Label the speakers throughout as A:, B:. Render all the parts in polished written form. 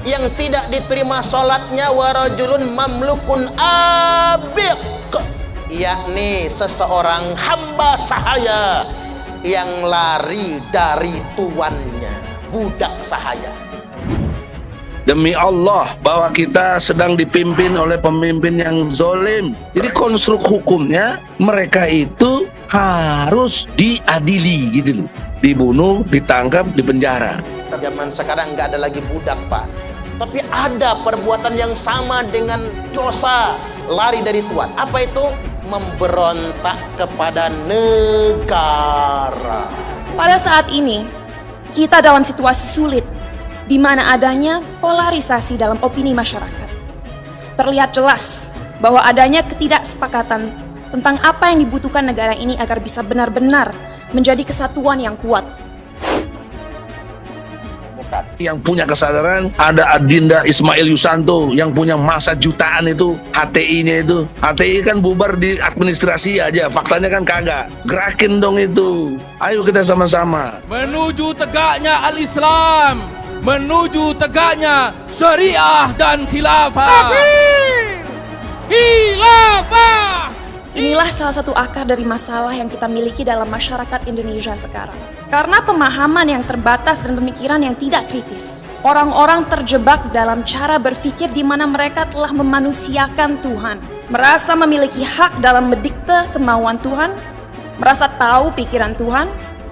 A: yang tidak diterima sholatnya, warajulun mamlukun abiq, yakni seseorang hamba sahaya yang lari dari tuannya, budak sahaya.
B: Demi Allah bahwa kita sedang dipimpin oleh pemimpin yang zolim. Jadi konstruk hukumnya mereka itu harus diadili gitu loh. Dibunuh, ditangkap, dipenjara.
A: Zaman sekarang nggak ada lagi budak, Pak. Tapi ada perbuatan yang sama dengan dosa lari dari tuan. Apa itu? Memberontak kepada negara.
C: Pada saat ini, kita dalam situasi sulit, di mana adanya polarisasi dalam opini masyarakat. Terlihat jelas bahwa adanya ketidaksepakatan tentang apa yang dibutuhkan negara ini agar bisa benar-benar menjadi kesatuan yang kuat.
B: Yang punya kesadaran ada Adinda Ismail Yusanto yang punya masa jutaan itu HTI-nya itu. HTI kan bubar di administrasi aja, faktanya kan kagak. Gerakin dong itu. Ayo kita sama-sama
D: menuju tegaknya al-Islam, menuju tegaknya syariah dan khilafah. Takbir! Khilafah!
C: Inilah salah satu akar dari masalah yang kita miliki dalam masyarakat Indonesia sekarang. Karena pemahaman yang terbatas dan pemikiran yang tidak kritis, orang-orang terjebak dalam cara berpikir di mana mereka telah memanusiakan Tuhan, merasa memiliki hak dalam mendikte kemauan Tuhan, merasa tahu pikiran Tuhan,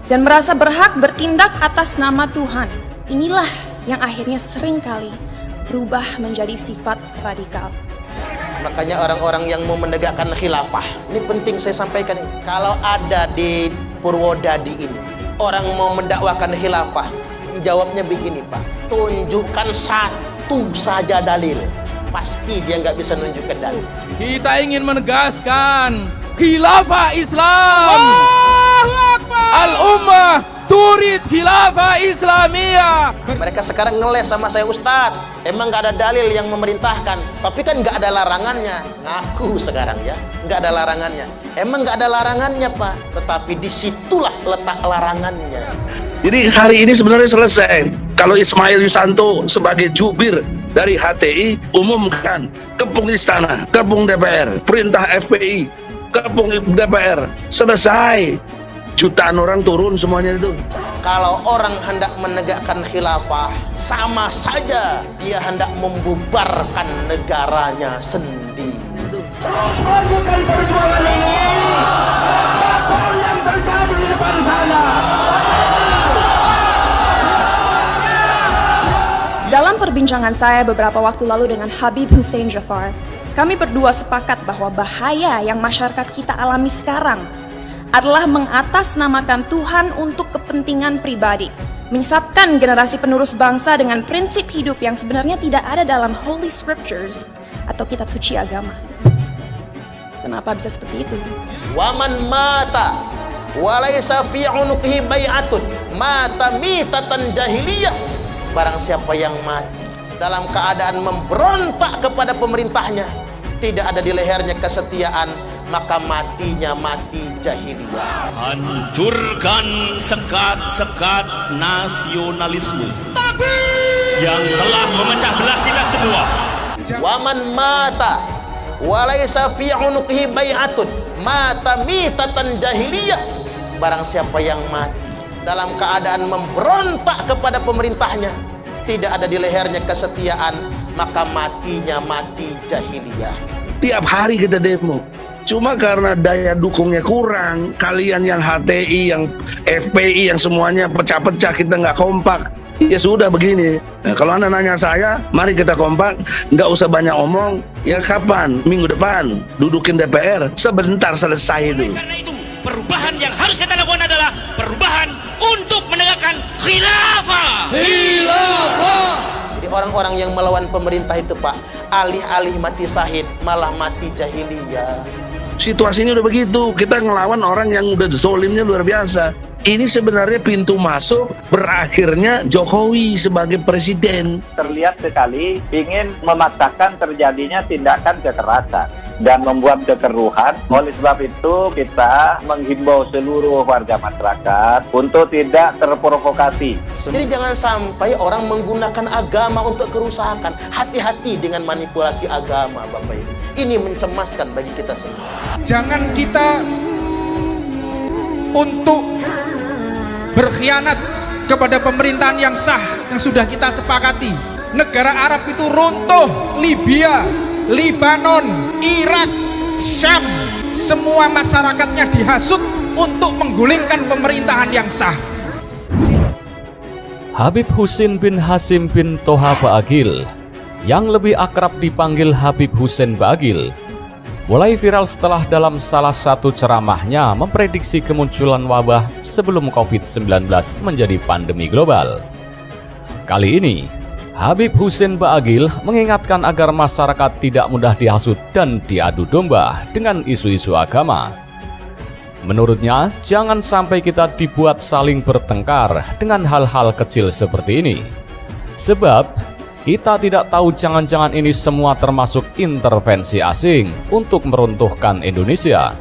C: dan merasa berhak bertindak atas nama Tuhan. Inilah yang akhirnya seringkali berubah menjadi sifat radikal.
A: Makanya orang-orang yang mau menegakkan khilafah, ini penting saya sampaikan ini. Kalau ada di Purwodadi ini orang mau mendakwakan khilafah, jawabnya begini, Pak. Tunjukkan satu saja dalil. Pasti dia nggak bisa nunjukkan dalil.
D: Kita ingin menegaskan khilafah Islam. Al-ummah turid khilafah Islamiyah.
A: Mereka sekarang ngeles sama saya, Ustadz. Emang nggak ada dalil yang memerintahkan, tapi kan nggak ada larangannya. Ngaku sekarang ya, nggak ada larangannya. Emang nggak ada larangannya, Pak. Tetapi disitulah letak larangannya.
B: Jadi hari ini sebenarnya selesai. Kalau Ismail Yusanto sebagai jubir dari HTI umumkan kepung istana, kepung DPR, perintah FPI, kepung DPR, selesai. Jutaan orang turun semuanya itu.
A: Kalau orang hendak menegakkan khilafah, sama saja dia hendak membubarkan negaranya sendiri.
E: Terus majukan perjuangan ini, apapun yang terjadi di depan sana.
C: Dalam perbincangan saya beberapa waktu lalu dengan Habib Hussein Jafar, kami berdua sepakat bahwa bahaya yang masyarakat kita alami sekarang adalah mengatasnamakan Tuhan untuk kepentingan pribadi, menyesatkan generasi penerus bangsa dengan prinsip hidup yang sebenarnya tidak ada dalam Holy Scriptures atau kitab suci agama. Kenapa bisa seperti itu?
A: Waman mata walaysa fi unuqihi bai'atun mata mitatan jahiliyah. Barang siapa yang mati dalam keadaan memberontak kepada pemerintahnya, tidak ada di lehernya kesetiaan, maka matinya mati jahiliyah.
F: Hancurkan sekat-sekat nasionalisme yang telah memecah belah kita semua.
A: Waman mata walaysa fi unuqihi bai'atun mata mitatan jahiliyah. Barang siapa yang mati dalam keadaan memberontak kepada pemerintahnya, tidak ada di lehernya kesetiaan, maka matinya mati jahiliyah.
B: Tiap hari kita demo. Cuma karena daya dukungnya kurang, kalian yang HTI, yang FPI, yang semuanya pecah-pecah, kita nggak kompak. Ya sudah begini. Nah, kalau Anda nanya saya, mari kita kompak, nggak usah banyak omong. Ya kapan? Minggu depan dudukin DPR, sebentar selesai itu.
F: Karena itu perubahan yang harus kita lakukan adalah perubahan untuk menegakkan khilafah.
D: Khilafah.
A: Jadi orang-orang yang melawan pemerintah itu, Pak, alih-alih mati syahid malah mati jahiliyah.
B: Situasinya udah begitu, kita ngelawan orang yang udah zolimnya luar biasa. Ini sebenarnya pintu masuk berakhirnya Jokowi sebagai presiden.
G: Terlihat sekali ingin memaksakan terjadinya tindakan kekerasan dan membuat kekeruhan. Oleh sebab itu kita menghimbau seluruh warga masyarakat untuk tidak terprovokasi.
A: Jadi jangan sampai orang menggunakan agama untuk kerusakan. Hati-hati dengan manipulasi agama, Bapak Ibu. Ini mencemaskan bagi kita semua.
H: Jangan kita untuk berkhianat kepada pemerintahan yang sah yang sudah kita sepakati. Negara Arab itu runtuh, Libya, Libanon, Irak, Syam, semua masyarakatnya dihasut untuk menggulingkan pemerintahan yang sah.
I: Habib Husin bin Hasim bin Toha Ba'agil, yang lebih akrab dipanggil Habib Husin Ba'agil, mulai viral setelah dalam salah satu ceramahnya memprediksi kemunculan wabah sebelum COVID-19 menjadi pandemi global. Kali ini, Habib Husin Ba'agil mengingatkan agar masyarakat tidak mudah dihasut dan diadu domba dengan isu-isu agama. Menurutnya, jangan sampai kita dibuat saling bertengkar dengan hal-hal kecil seperti ini. Sebab, kita tidak tahu jangan-jangan ini semua termasuk intervensi asing untuk meruntuhkan Indonesia,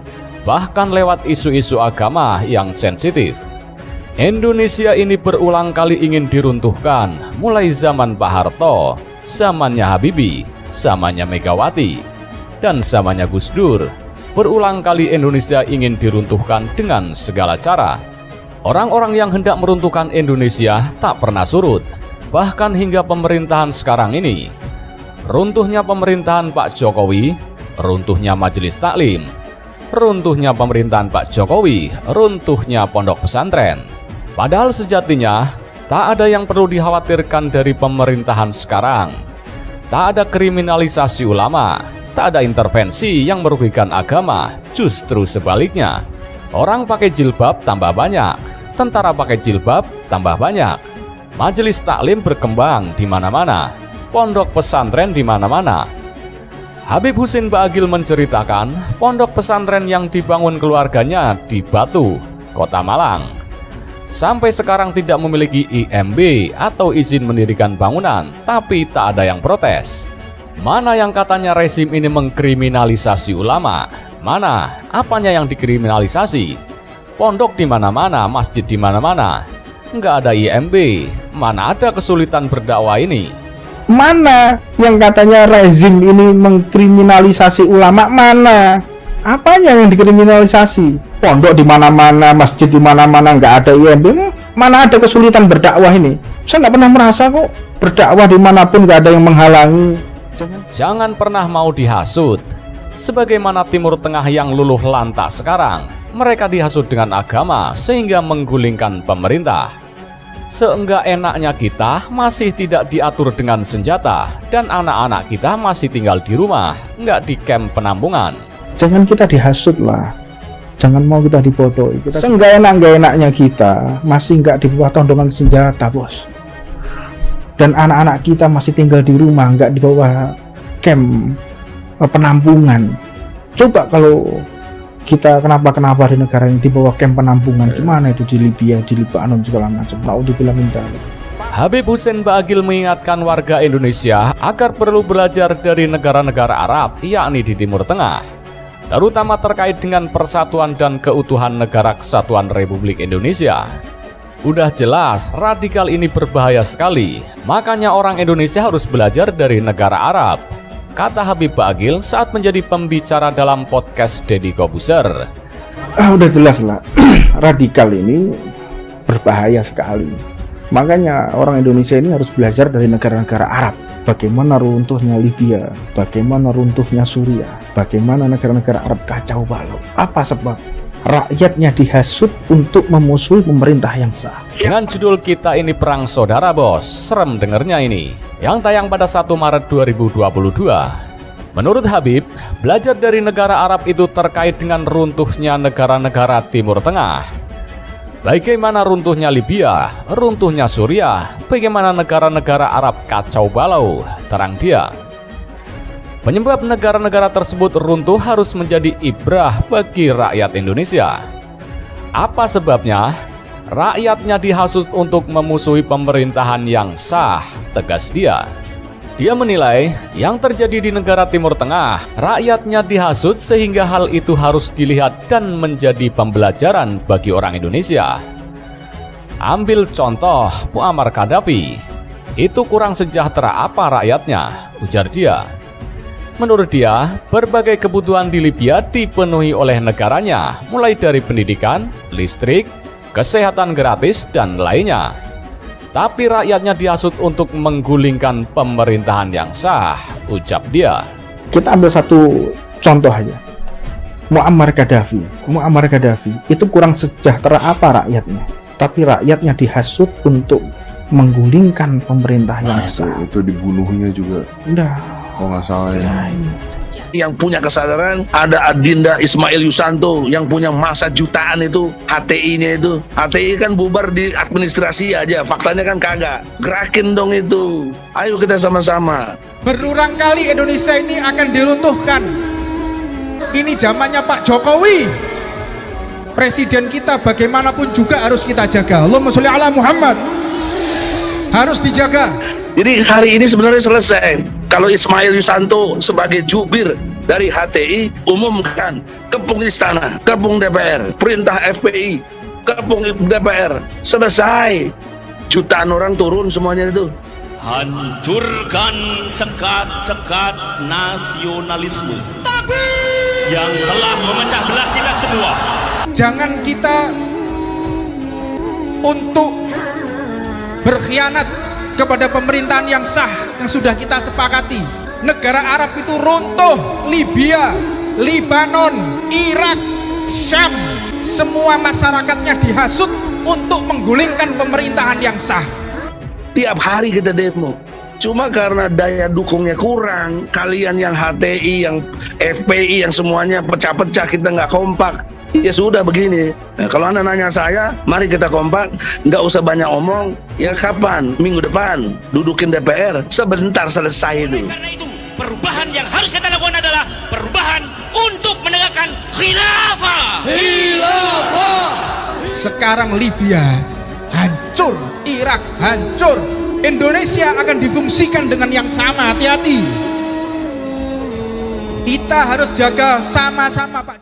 I: bahkan lewat isu-isu agama yang sensitif. Indonesia ini berulang kali ingin diruntuhkan, mulai zaman Pak Harto, zamannya Habibie, zamannya Megawati, dan zamannya Gus Dur. Berulang kali Indonesia ingin diruntuhkan dengan segala cara. Orang-orang yang hendak meruntuhkan Indonesia tak pernah surut. Bahkan hingga pemerintahan sekarang ini, runtuhnya pemerintahan Pak Jokowi, runtuhnya Majelis Taklim, runtuhnya pemerintahan Pak Jokowi, runtuhnya pondok pesantren. Padahal sejatinya, tak ada yang perlu dikhawatirkan dari pemerintahan sekarang. Tak ada kriminalisasi ulama, tak ada intervensi yang merugikan agama, justru sebaliknya. Orang pakai jilbab tambah banyak, tentara pakai jilbab tambah banyak. Majelis taklim berkembang di mana-mana, pondok pesantren di mana-mana. Habib Husin Ba'agil menceritakan pondok pesantren yang dibangun keluarganya di Batu, Kota Malang. Sampai sekarang tidak memiliki IMB atau izin mendirikan bangunan, tapi tak ada yang protes. Mana yang katanya rezim ini mengkriminalisasi ulama? Mana? Apanya yang dikriminalisasi? Pondok di mana-mana, masjid di mana-mana. Nggak ada IMB, mana ada kesulitan berdakwah ini?
J: Mana yang katanya rezim ini mengkriminalisasi ulama? Mana? Apanya yang dikriminalisasi? Pondok di mana-mana, masjid di mana-mana, nggak ada IMB. Mana ada kesulitan berdakwah ini? Saya nggak pernah merasa kok berdakwah dimanapun nggak ada yang menghalangi.
I: Jangan pernah mau dihasut. Sebagaimana Timur Tengah yang luluh lantak sekarang, mereka dihasut dengan agama sehingga menggulingkan pemerintah. Seenggak enaknya kita masih tidak diatur dengan senjata dan anak-anak kita masih tinggal di rumah, nggak di kamp penampungan.
J: Jangan kita dihasut lah. Jangan mau kita dibodohi. Seenggak enaknya kita masih nggak di bawah tondongan senjata, bos. Dan anak-anak kita masih tinggal di rumah, nggak di bawah camp penampungan. Coba kalau kita kenapa di negara ini di bawah camp penampungan, gimana itu di Libya, di Libanon segala macam. Naudzubillah min dzalik.
I: Habib Husin Ba'agil mengingatkan warga Indonesia agar perlu belajar dari negara-negara Arab, yakni di Timur Tengah, terutama terkait dengan persatuan dan keutuhan Negara Kesatuan Republik Indonesia. Udah jelas radikal ini berbahaya sekali, makanya orang Indonesia harus belajar dari negara Arab, kata Habib Ba'agil saat menjadi pembicara dalam podcast Deddy Kobuser.
J: Udah jelas lah, radikal ini berbahaya sekali. Makanya orang Indonesia ini harus belajar dari negara-negara Arab. Bagaimana runtuhnya Libya, bagaimana runtuhnya Suriah, bagaimana negara-negara Arab kacau balau. Apa sebab? Rakyatnya dihasut untuk memusuhi pemerintah yang sah.
I: Dengan judul Kita Ini Perang Saudara Bos, serem dengernya ini, yang tayang pada 1 Maret 2022. Menurut Habib, belajar dari negara Arab itu terkait dengan runtuhnya negara-negara Timur Tengah. Bagaimana runtuhnya Libya, runtuhnya Suriah, bagaimana negara-negara Arab kacau balau, terang dia. Penyebab negara-negara tersebut runtuh harus menjadi ibrah bagi rakyat Indonesia. Apa sebabnya? rakyatnya dihasut untuk memusuhi pemerintahan yang sah, tegas dia. Dia menilai yang terjadi di negara Timur Tengah, rakyatnya dihasut sehingga hal itu harus dilihat dan menjadi pembelajaran bagi orang Indonesia. Ambil contoh Muammar Gaddafi, itu kurang sejahtera apa rakyatnya, ujar dia. Menurut dia, berbagai kebutuhan di Libya dipenuhi oleh negaranya, mulai dari pendidikan, listrik, kesehatan gratis, dan lainnya. Tapi rakyatnya dihasut untuk menggulingkan pemerintahan yang sah, ucap dia.
J: Kita ambil satu contoh aja. Muammar Gaddafi itu kurang sejahtera apa rakyatnya? Tapi rakyatnya dihasut untuk menggulingkan pemerintah yang sah.
K: Itu dibunuhnya juga.
J: Udah.
K: Kalau nggak salah ya.
B: Yang punya kesadaran ada Adinda Ismail Yusanto yang punya masa jutaan itu HTI-nya itu. HTI kan bubar di administrasi aja, faktanya kan kagak. Gerakin dong itu. Ayo kita sama-sama.
H: Berulang kali Indonesia ini akan diruntuhkan. Ini zamannya Pak Jokowi. Presiden kita bagaimanapun juga harus kita jaga. Allahumma sholli ala Muhammad. Harus dijaga.
B: Jadi hari ini sebenarnya selesai. Kalau Ismail Yusanto sebagai jubir dari HTI umumkan kepung istana, kepung DPR, perintah FPI, kepung DPR, selesai. Jutaan orang turun semuanya itu.
F: Hancurkan sekat-sekat nasionalisme yang telah memecah belah kita semua.
H: Jangan kita untuk berkhianat kepada pemerintahan yang sah yang sudah kita sepakati. Negara Arab itu runtuh, Libya, Libanon, Irak, Syam, semua masyarakatnya dihasut untuk menggulingkan pemerintahan yang sah.
B: Tiap hari kita demo. Cuma karena daya dukungnya kurang, kalian yang HTI, yang FPI, yang semuanya pecah-pecah, kita nggak kompak. Ya sudah begini. Nah, kalau Anda nanya saya, mari kita kompak, nggak usah banyak omong. Ya kapan? Minggu depan dudukin DPR, sebentar selesai itu.
F: Karena itu perubahan yang harus kita lakukan adalah perubahan untuk menegakkan khilafah.
H: Sekarang Libya hancur, Irak hancur, Indonesia akan difungsikan dengan yang sama. Hati-hati. Kita harus jaga sama-sama, Pak.